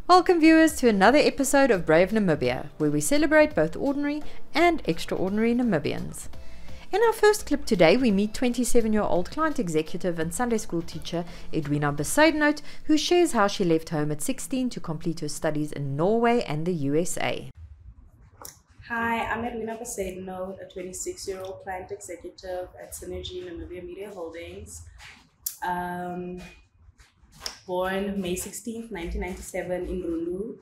Welcome viewers to another episode of Brave Namibia, where we celebrate both ordinary and extraordinary Namibians. In our first clip today, we meet 27-year-old client executive and Sunday school teacher Edwina Bezuidenhout, who shares how she left home at 16 to complete her studies in Norway and the USA. Hi, I'm Edwina Bezuidenhout, a 26-year-old client executive at Synergy Namibia Media Holdings. Born May 16th, 1997 in Rundu,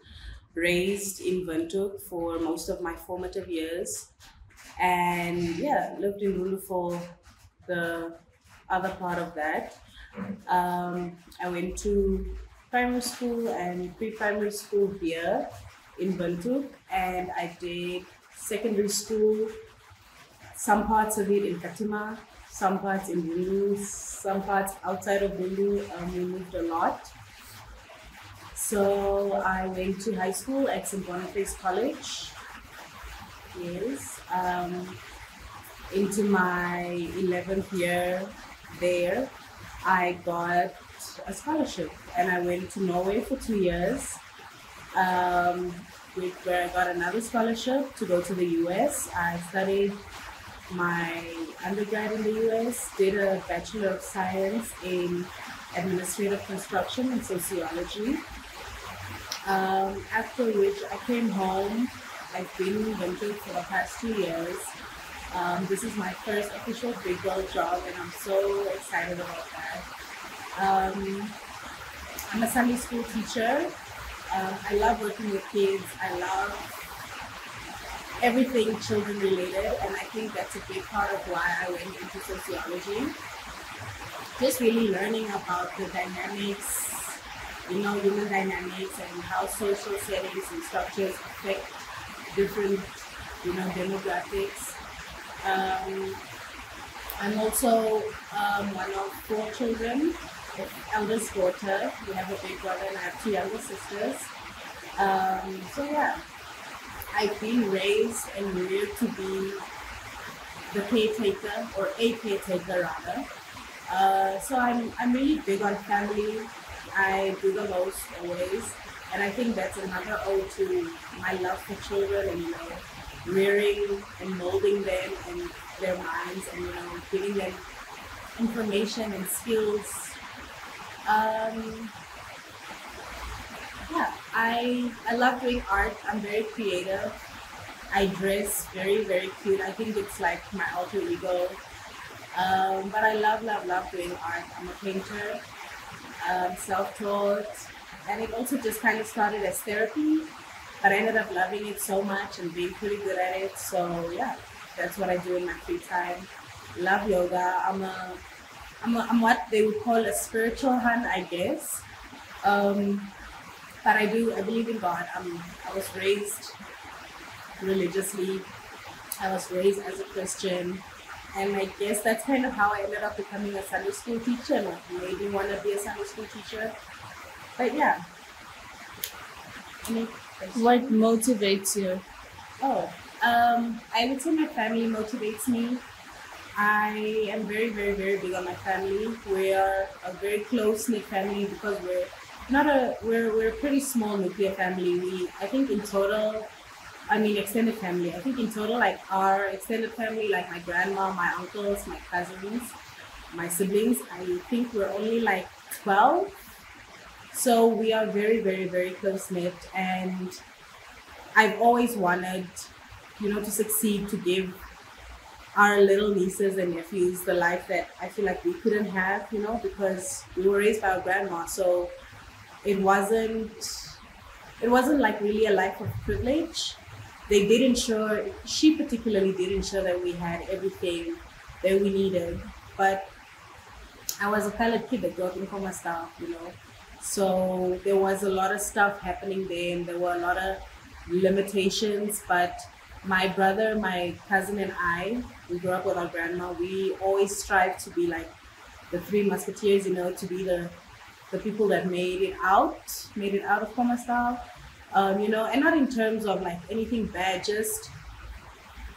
raised in Windhoek for most of my formative years, and lived in Rundu for the other part of that. I went to primary school and pre-primary school here in Windhoek, and I did secondary school, some parts of it in Katima, some parts in Rundu, some parts outside of Rundu. We moved a lot. So I went to high school at St. Boniface College. Yes. Into my 11th year there, I got a scholarship and I went to Norway for 2 years, where I got another scholarship to go to the US. I studied my undergrad in the US, did a Bachelor of Science in Administrative Construction and Sociology. After which I came home. I've been in Windhoek for the past 2 years. This is my first official big girl job and I'm so excited about that. I'm a Sunday school teacher. I love working with kids. I love everything children related, and I think that's a big part of why I went into sociology. Just really learning about the dynamics, human dynamics and how social settings and structures affect different, demographics. I'm also one of 4 children, the eldest daughter. We have a big brother and I have 2 younger sisters. I've been raised and reared to be the caretaker, or a caretaker rather. So I'm really big on family. I do the most always, and I think that's another ode to my love for children and rearing and molding them and their minds and giving them information and skills. I love doing art. I'm very creative. I dress very, very cute. I think it's like my alter ego. But I love doing art. I'm a painter, self-taught, and it also just kind of started as therapy, but I ended up loving it so much and being pretty good at it. So yeah, that's what I do in my free time. Love yoga. I'm what they would call a spiritual hun, I guess. But I believe in God. I was raised religiously. I was raised as a Christian. And I guess that's kind of how I ended up becoming a Sunday school teacher. And maybe want to be a Sunday school teacher. But yeah. What motivates you? I would say my family motivates me. I am very, very, very big on my family. We are a very close-knit family because we're a pretty small nuclear family. I think in total, extended family. I think in total, like our extended family, like my grandma, my uncles, my cousins, my siblings, I think we're only like 12. So we are very, very, very close-knit, and I've always wanted, to succeed, to give our little nieces and nephews the life that I feel like we couldn't have, because we were raised by our grandma. So it wasn't like really a life of privilege. She particularly did ensure that we had everything that we needed. But I was a colored kid that grew up in Komastad, So there was a lot of stuff happening there and there were a lot of limitations. But my brother, my cousin and I, we grew up with our grandma. We always strive to be like the 3 musketeers, to be the people that made it out of Komastad. And not in terms of like anything bad, just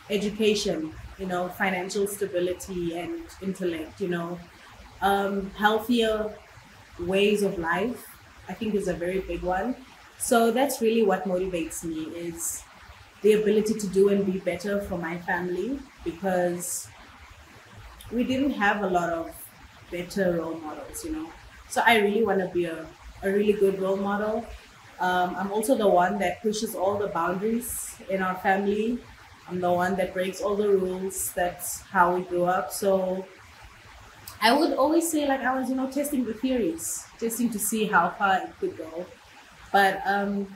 education, financial stability and intellect, healthier ways of life, I think is a very big one. So that's really what motivates me, is the ability to do and be better for my family, because we didn't have a lot of better role models, you know. So I really want to be a really good role model. I'm also the one that pushes all the boundaries in our family. I'm the one that breaks all the rules. That's how we grew up. So I would always say, like, I was, you know, testing the theories, testing to see how far it could go. But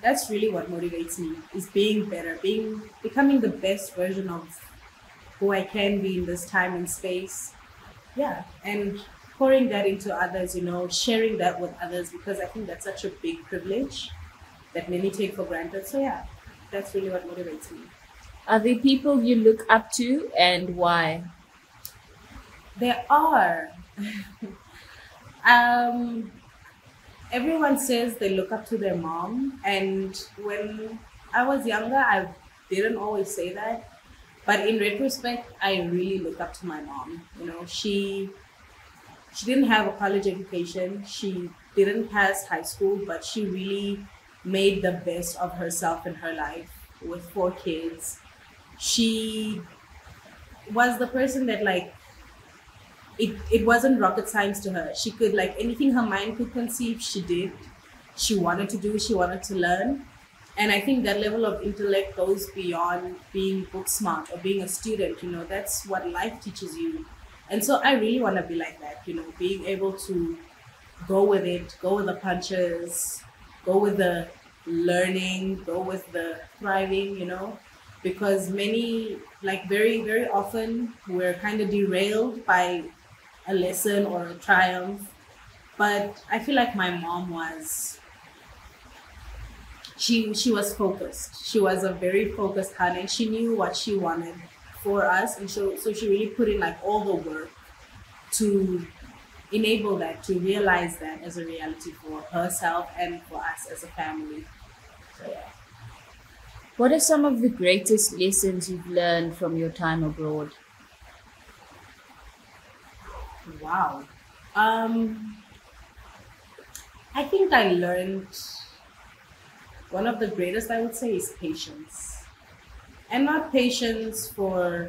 that's really what motivates me, is being better, becoming the best version of who I can be in this time and space. Yeah, and pouring that into others, you know, sharing that with others, because I think that's such a big privilege that many take for granted. So yeah, that's really what motivates me. Are there people you look up to and why? There are. um, Everyone says they look up to their mom, and when I was younger, I didn't always say that. But in retrospect, I really look up to my mom. You know, she didn't have a college education. She didn't pass high school, but she really made the best of herself in her life with 4 kids. She was the person that, like, it wasn't rocket science to her. She could, like, anything her mind could conceive, she did. She wanted to do, she wanted to learn. And I think that level of intellect goes beyond being book smart or being a student, you know, that's what life teaches you. And so I really want to be like that, you know, being able to go with it, go with the punches, go with the learning, go with the thriving, you know, because many, like, very, very often we're kind of derailed by a lesson or a triumph. But I feel like my mom was, she was focused. She was a very focused heart, and she knew what she wanted for us. And so she really put in, like, all the work to enable that, to realize that as a reality for herself and for us as a family. So yeah. What are some of the greatest lessons you've learned from your time abroad? Wow. I think I learned, one of the greatest, I would say, is patience. And not patience for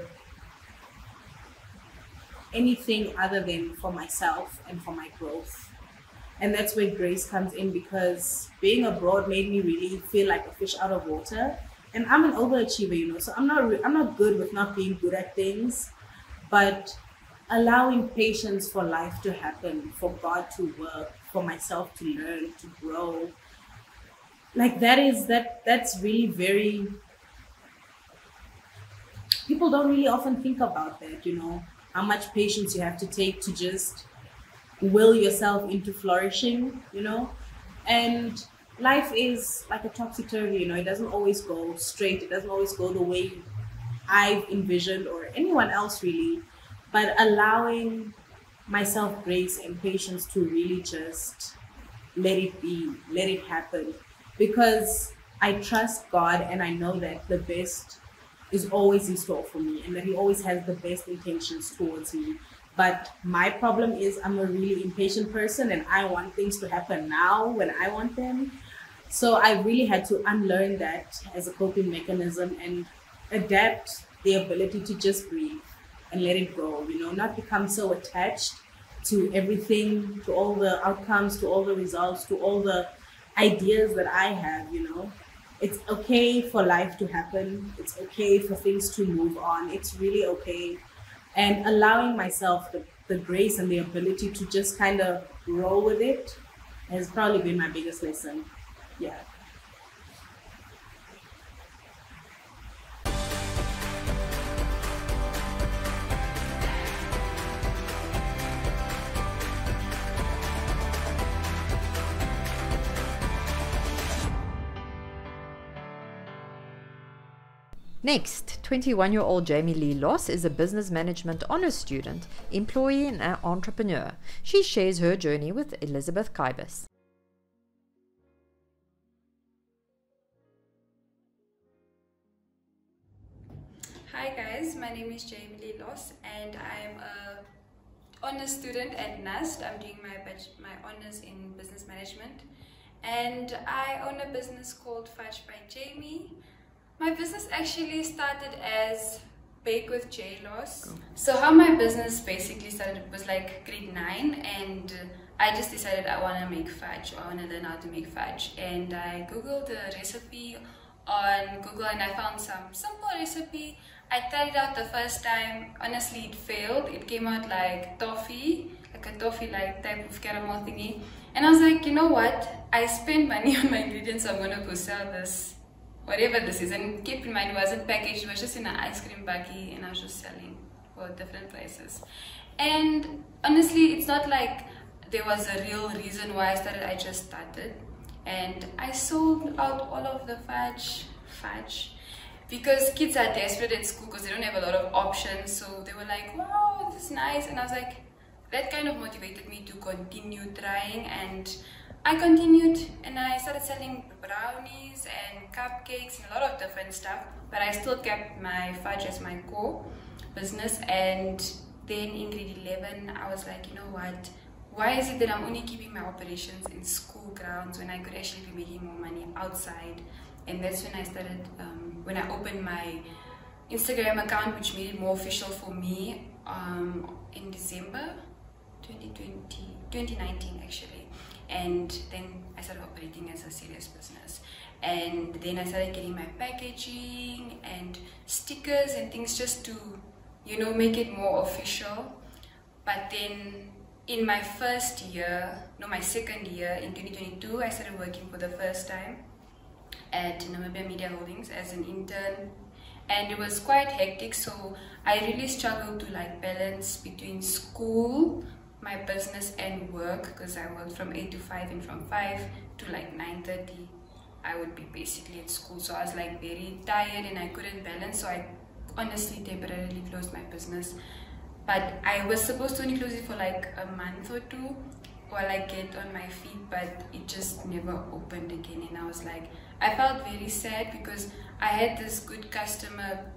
anything other than for myself and for my growth. And that's where grace comes in, because being abroad made me really feel like a fish out of water. And I'm an overachiever, you know, so I'm not good with not being good at things, but allowing patience for life to happen, for God to work, for myself to learn, to grow. Like, that's really very, people don't really often think about that, you know, how much patience you have to take to just will yourself into flourishing, you know. And life is like a topsy-turvy, you know, it doesn't always go straight, it doesn't always go the way I've envisioned, or anyone else really. But allowing myself grace and patience to really just let it be, let it happen, because I trust God, and I know that the best is always in store for me, and that He always has the best intentions towards me. But my problem is, I'm a really impatient person, and I want things to happen now when I want them. So I really had to unlearn that as a coping mechanism, and adapt the ability to just breathe and let it go, you know, not become so attached to everything, to all the outcomes, to all the results, to all the ideas that I have, you know. It's okay for life to happen. It's okay for things to move on. It's really okay. And allowing myself the grace and the ability to just kind of roll with it has probably been my biggest lesson. Yeah. Next, 21-year-old Jamie Lee Loss is a business management honors student, employee and entrepreneur. She shares her journey with Elizabeth Kybus. Hi guys, my name is Jamie Lee Loss and I'm a honors student at NUST. I'm doing my honors in business management, and I own a business called Fudge by Jamie. My business actually started as Bake with J Loss. So how my business basically started was like grade 9, and I just decided I want to make fudge, I want to learn how to make fudge, and I googled the recipe on Google and I found some simple recipe. I tried it out the first time. Honestly, it failed. It came out like toffee, like a toffee like type of caramel thingy, and I was like, you know what, I spent money on my ingredients, so I'm gonna go sell this, whatever this is. And keep in mind, it wasn't packaged, it was just in an ice cream buggy, and I was just selling for different places. And honestly, it's not like there was a real reason why I started. I just started, and I sold out all of the fudge because kids are desperate at school because they don't have a lot of options. So they were like, wow, this is nice. And I was like, that kind of motivated me to continue trying, and I continued, and I started selling brownies and cupcakes and a lot of different stuff, but I still kept my fudge as my core business. And then in grade 11, I was like, you know what, why is it that I'm only keeping my operations in school grounds when I could actually be making more money outside? And that's when I started, when I opened my Instagram account, which made it more official for me in December 2019 actually. And then I started operating as a serious business, and then I started getting my packaging and stickers and things just to, you know, make it more official. But then in my my second year in 2022, I started working for the first time at Namibia Media Holdings as an intern, and it was quite hectic. So I really struggled to like balance between school, my business, and work, because I worked from 8 to 5, and from 5 to like 9:30 I would be basically at school. So I was like very tired and I couldn't balance, so I honestly temporarily closed my business. But I was supposed to only close it for like a month or two while I get on my feet, but it just never opened again. And I was like, I felt very sad because I had this good customer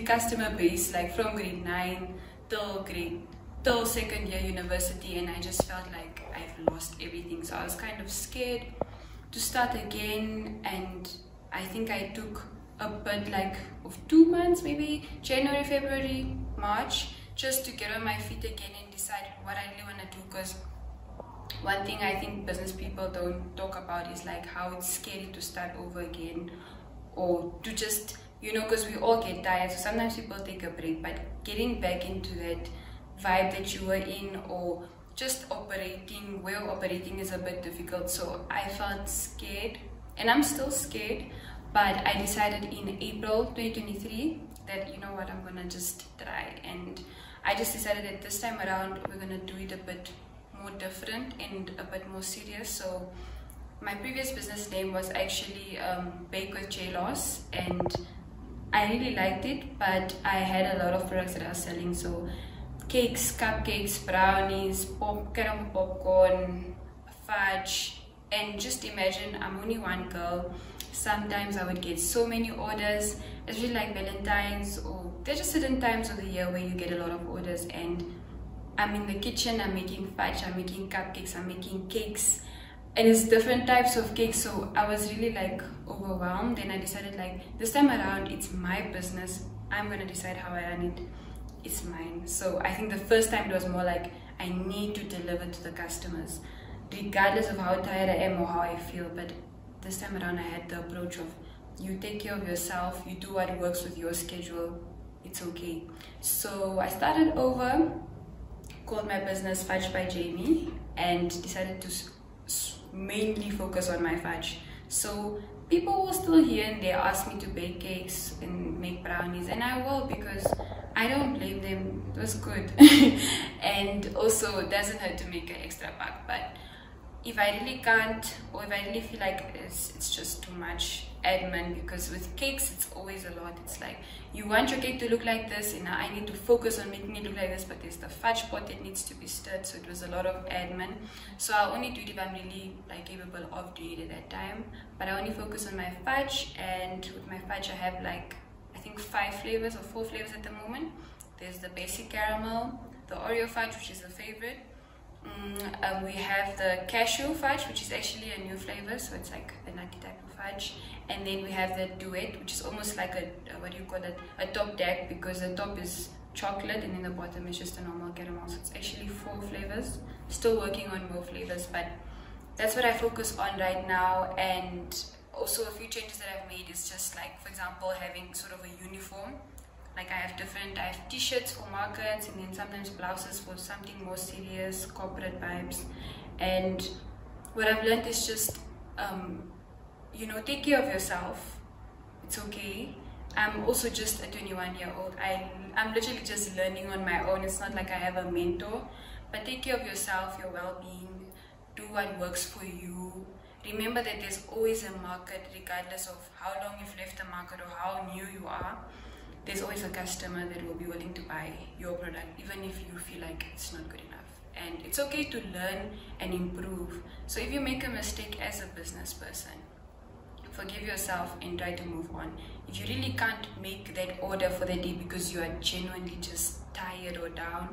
customer base, like from grade 9 till second year university, and I just felt like I've lost everything. So I was kind of scared to start again, and I think I took a bit like of 2 months, maybe January, February, March, just to get on my feet again and decide what I really want to do. Because one thing I think business people don't talk about is like how it's scary to start over again, or to just, you know, because we all get tired, so sometimes people take a break, but getting back into that vibe that you were in, or just operating, way of operating is a bit difficult. So I felt scared, and I'm still scared, but I decided in April 2023 that, you know what, I'm gonna just try. And I just decided that this time around we're gonna do it a bit more different and a bit more serious. So my previous business name was actually Bake with J Loss, and I really liked it, but I had a lot of products that I was selling. So cakes, cupcakes, brownies, caramel popcorn, fudge, and just imagine I'm only one girl. Sometimes I would get so many orders, especially like Valentine's, or there's just certain times of the year where you get a lot of orders, and I'm in the kitchen, I'm making fudge, I'm making cupcakes, I'm making cakes, and it's different types of cakes. So I was really like overwhelmed, and I decided like this time around it's my business, I'm gonna decide how I run it, it's mine. So I think the first time it was more like I need to deliver to the customers regardless of how tired I am or how I feel. But this time around I had the approach of, you take care of yourself, you do what works with your schedule, it's okay. So I started over, called my business Fudge by Jamie, and decided to mainly focus on my fudge. So people will still here and there ask me to bake cakes and make brownies, and I will, because I don't blame them, it was good. And also it doesn't hurt to make an extra buck. But if I really can't, or if I really feel like it's just too much admin, because with cakes it's always a lot. It's like you want your cake to look like this, and I need to focus on making it look like this, but there's the fudge pot that needs to be stirred, so it was a lot of admin. So I'll only do it if I'm really like capable of doing it at that time. But I only focus on my fudge, and with my fudge I have like I think 5 flavors or 4 flavors at the moment. There's the basic caramel, the Oreo fudge, which is a favorite, We have the cashew fudge, which is actually a new flavor, so it's like a nutty type of fudge. And then we have the duet, which is almost like a, what do you call it, a top deck, because the top is chocolate and then the bottom is just a normal caramel. So it's actually 4 flavors. Still working on more flavors, but that's what I focus on right now. And also a few changes that I've made is just like, for example, having sort of a uniform. Like I have t-shirts for markets, and then sometimes blouses for something more serious, corporate vibes. And what I've learned is just, you know, take care of yourself. It's okay. I'm also just a 21-year-old. I'm literally just learning on my own. It's not like I have a mentor. But take care of yourself, your well-being. Do what works for you. Remember that there's always a market, regardless of how long you've left the market or how new you are. There's always a customer that will be willing to buy your product, even if you feel like it's not good enough. And it's okay to learn and improve. So if you make a mistake as a business person, forgive yourself and try to move on. If you really can't make that order for the day because you are genuinely just tired or down,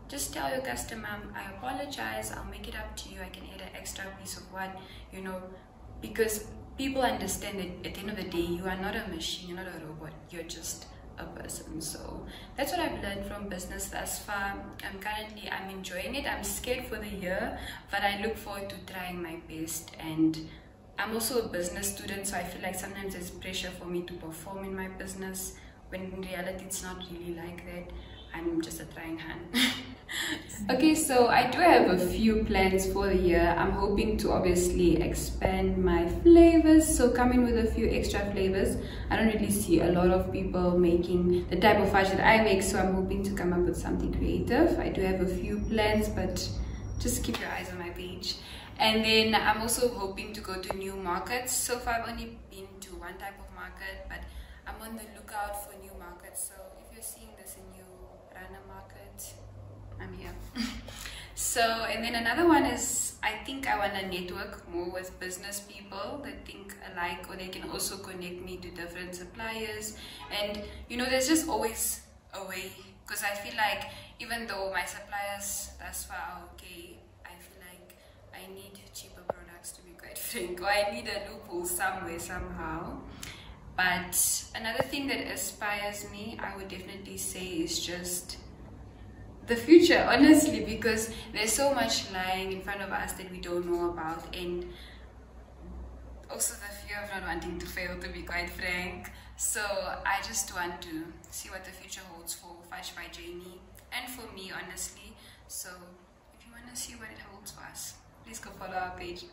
just tell your customer, I apologize, I'll make it up to you, I can add an extra piece of what, you know, because people understand that at the end of the day, you are not a machine, you're not a robot, you're just a person. So that's what I've learned from business thus far. I'm enjoying it. I'm scared for the year, but I look forward to trying my best. And I'm also a business student, so I feel like sometimes there's pressure for me to perform in my business, when in reality it's not really like that. I'm just a trying hand. Okay, so I do have a few plans for the year. I'm hoping to obviously expand my flavors, so come in with a few extra flavors. I don't really see a lot of people making the type of fudge that I make, so I'm hoping to come up with something creative. I do have a few plans, but just keep your eyes on my page. And then I'm also hoping to go to new markets. So far I've only been to one type of market, but I'm on the lookout for new markets. So if you're seeing this in new Rana market, I'm here. So, and then another one is, I think I want to network more with business people that think alike, or they can also connect me to different suppliers. And you know, there's just always a way, because I feel like even though my suppliers thus far are okay, I feel like I need cheaper products, to be quite frank, or I need a loophole somewhere, somehow. But another thing that inspires me, I would definitely say, is just the future, honestly, because there's so much lying in front of us that we don't know about, and also the fear of not wanting to fail, to be quite frank. So I just want to see what the future holds for Fudge by Jamie, and for me, honestly. So if you want to see what it holds for us, please go follow our page.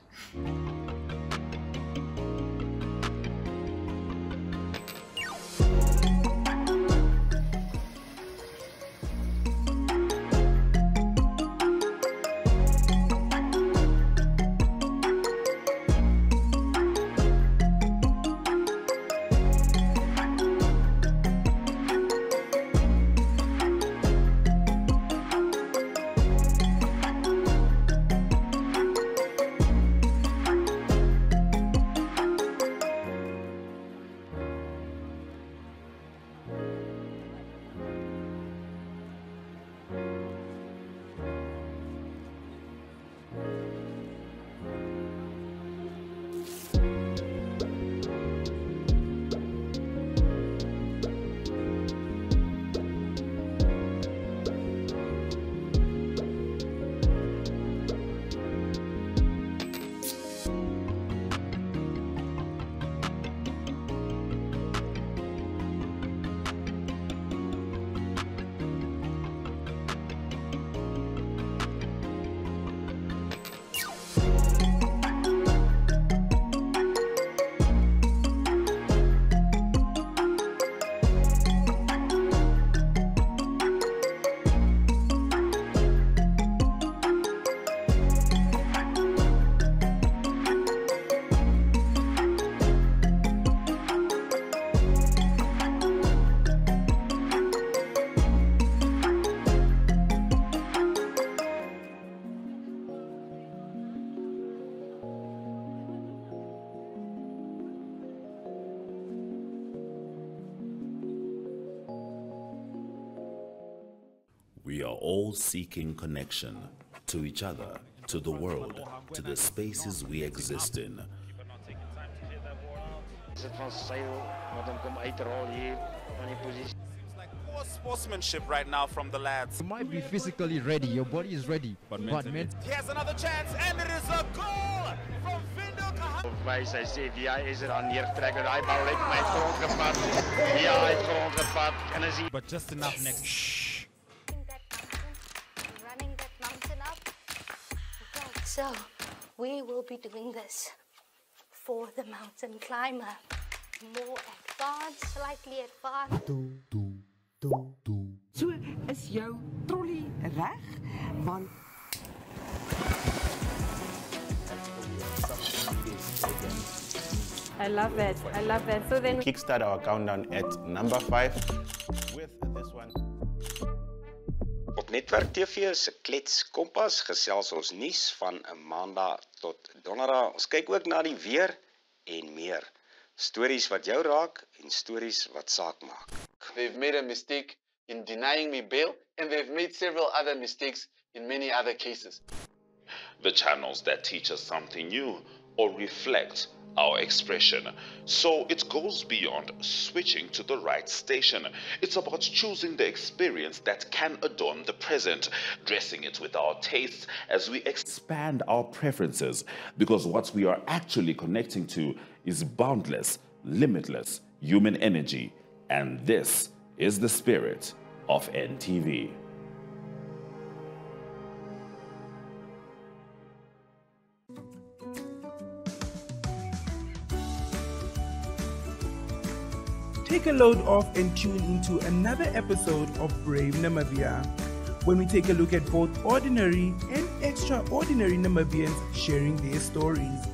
We are all seeking connection to each other, to the world, to the spaces we exist in. Poor sportsmanship right now from the lads. You might be physically ready, your body is ready, but mentally. Here's another chance, and it is a goal from Vindel Kahn. Sy sê die is er aan neertrek en daai bal het my grond gevat. Ja, hy het grond gevat en is But just enough next. Shh. Running that mountain up. Okay, so we will be doing this for the mountain climber. More advanced, slightly advanced. So is jou trolley reg? Want I love it. I love it. So then kickstart our countdown at number 5 with this one. Op Netwerk TV se Klets Kompas gesels ons nuus van 'n Maandag tot Donderdag. Ons kyk ook na die weer en meer. Stories wat jou raak en stories wat saak maak. They've made a mistake in denying me bail, and they've made several other mistakes in many other cases. The channels that teach us something new or reflect our expression. So it goes beyond switching to the right station. It's about choosing the experience that can adorn the present, dressing it with our tastes as we expand our preferences, because what we are actually connecting to is boundless, limitless human energy. And this is the spirit of NTV. Take a load off and tune into another episode of Brave Namibia, when we take a look at both ordinary and extraordinary Namibians sharing their stories.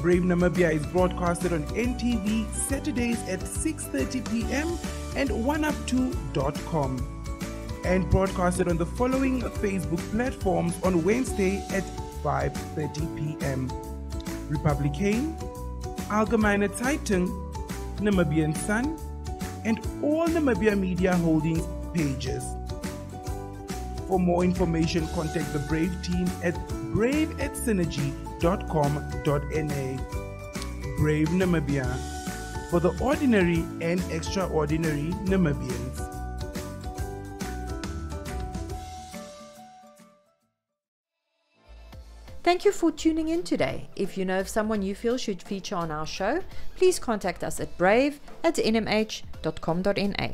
Brave Namibia is broadcasted on NTV Saturdays at 6:30 p.m. and oneup2.com, and broadcasted on the following Facebook platforms on Wednesday at 5:30 p.m. Republican, Algemeine Zeitung, Namibian Sun, and all Namibia Media Holdings pages. For more information, contact the Brave team at brave@synergy.com.na. Brave Namibia, for the ordinary and extraordinary Namibians. Thank you for tuning in today. If you know of someone you feel should feature on our show, please contact us at brave@nmh.com.na.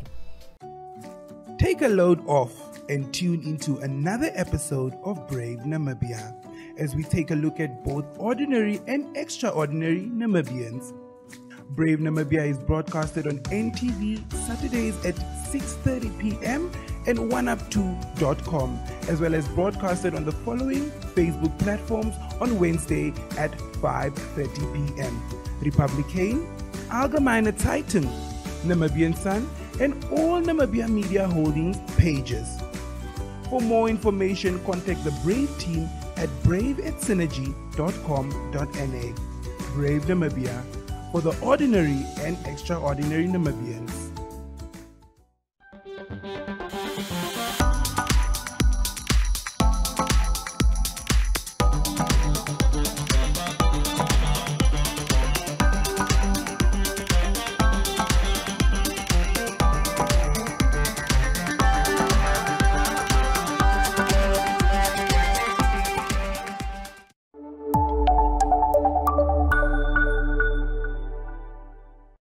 Take a load off and tune into another episode of Brave Namibia, as we take a look at both ordinary and extraordinary Namibians. Brave Namibia is broadcasted on NTV Saturdays at 6:30 p.m. and oneup2.com, as well as broadcasted on the following Facebook platforms on Wednesday at 5:30 p.m. Republican, Algemeine Zeitung, Namibian Sun, and all Namibia Media Holdings pages. For more information, contact the Brave team at brave@synergy.com.na. Brave Namibia, for the ordinary and extraordinary Namibians.